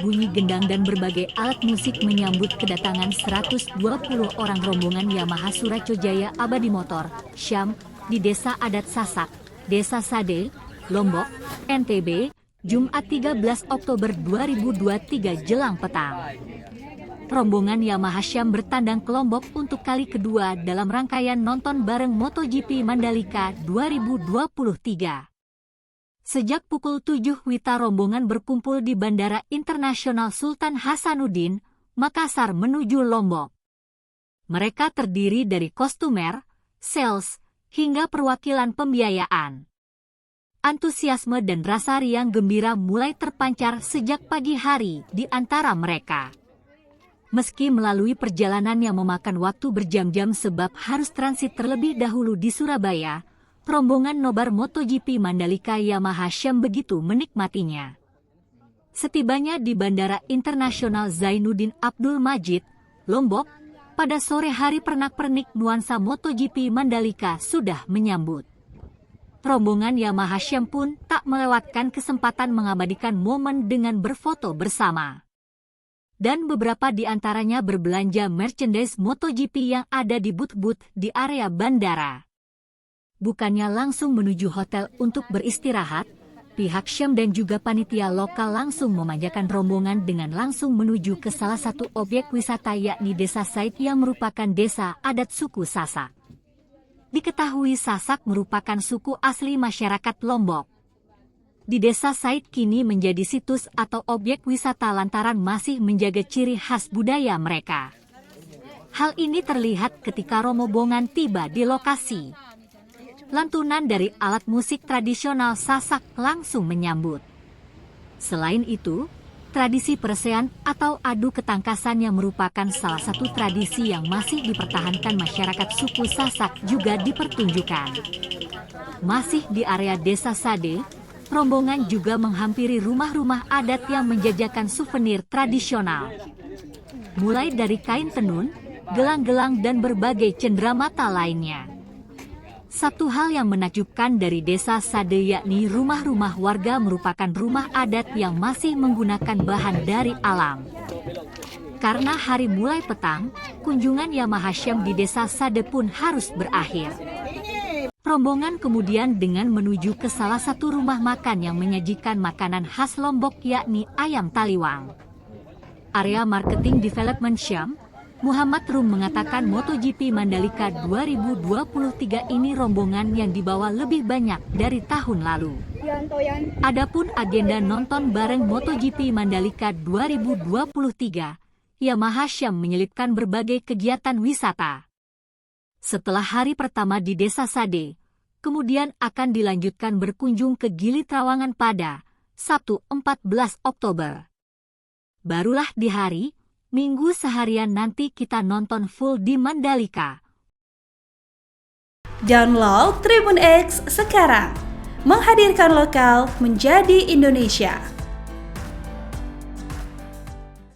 bunyi gendang dan berbagai alat musik menyambut kedatangan 120 orang rombongan Yamaha Suraco Jaya Abadi Motor, Syam, di Desa Adat Sasak, Desa Sade, Lombok, NTB, Jumat 13 Oktober 2023 jelang petang. Rombongan Yamaha Syam bertandang ke Lombok untuk kali kedua dalam rangkaian nonton bareng MotoGP Mandalika 2023. Sejak pukul 7 WITA rombongan berkumpul di Bandara Internasional Sultan Hasanuddin, Makassar menuju Lombok. Mereka terdiri dari kostumer, sales, hingga perwakilan pembiayaan. Antusiasme dan rasa riang gembira mulai terpancar sejak pagi hari di antara mereka. Meski melalui perjalanan yang memakan waktu berjam-jam sebab harus transit terlebih dahulu di Surabaya, rombongan nobar MotoGP Mandalika Yamaha Syam begitu menikmatinya. Setibanya di Bandara Internasional Zainuddin Abdul Majid, Lombok, pada sore hari pernak-pernik nuansa MotoGP Mandalika sudah menyambut. Rombongan Yamaha Syam pun tak melewatkan kesempatan mengabadikan momen dengan berfoto bersama. Dan beberapa di antaranya berbelanja merchandise MotoGP yang ada di booth-booth di area bandara. Bukannya langsung menuju hotel untuk beristirahat, pihak Syam dan juga panitia lokal langsung memanjakan rombongan dengan langsung menuju ke salah satu objek wisata yakni Desa Said yang merupakan desa adat suku Sasak. Diketahui Sasak merupakan suku asli masyarakat Lombok. Di Desa Said kini menjadi situs atau objek wisata lantaran masih menjaga ciri khas budaya mereka. Hal ini terlihat ketika rombongan tiba di lokasi. Lantunan dari alat musik tradisional Sasak langsung menyambut. Selain itu, tradisi persean atau adu ketangkasan yang merupakan salah satu tradisi yang masih dipertahankan masyarakat suku Sasak juga dipertunjukkan. Masih di area Desa Sade, rombongan juga menghampiri rumah-rumah adat yang menjajakan souvenir tradisional. Mulai dari kain tenun, gelang-gelang dan berbagai cenderamata lainnya. Satu hal yang menakjubkan dari Desa Sade yakni rumah-rumah warga merupakan rumah adat yang masih menggunakan bahan dari alam. Karena hari mulai petang, kunjungan Yamaha Syam di Desa Sade pun harus berakhir. Rombongan kemudian dengan menuju ke salah satu rumah makan yang menyajikan makanan khas Lombok yakni ayam taliwang. Area Marketing Development Syam, Muhammad Rum mengatakan MotoGP Mandalika 2023 ini rombongan yang dibawa lebih banyak dari tahun lalu. Adapun agenda nonton bareng MotoGP Mandalika 2023, Yamaha Syam menyelipkan berbagai kegiatan wisata. Setelah hari pertama di Desa Sade, kemudian akan dilanjutkan berkunjung ke Gili Trawangan pada Sabtu 14 Oktober. Barulah di hari Minggu seharian nanti kita nonton full di Mandalika. Download Tribun X sekarang, menghadirkan lokal menjadi Indonesia.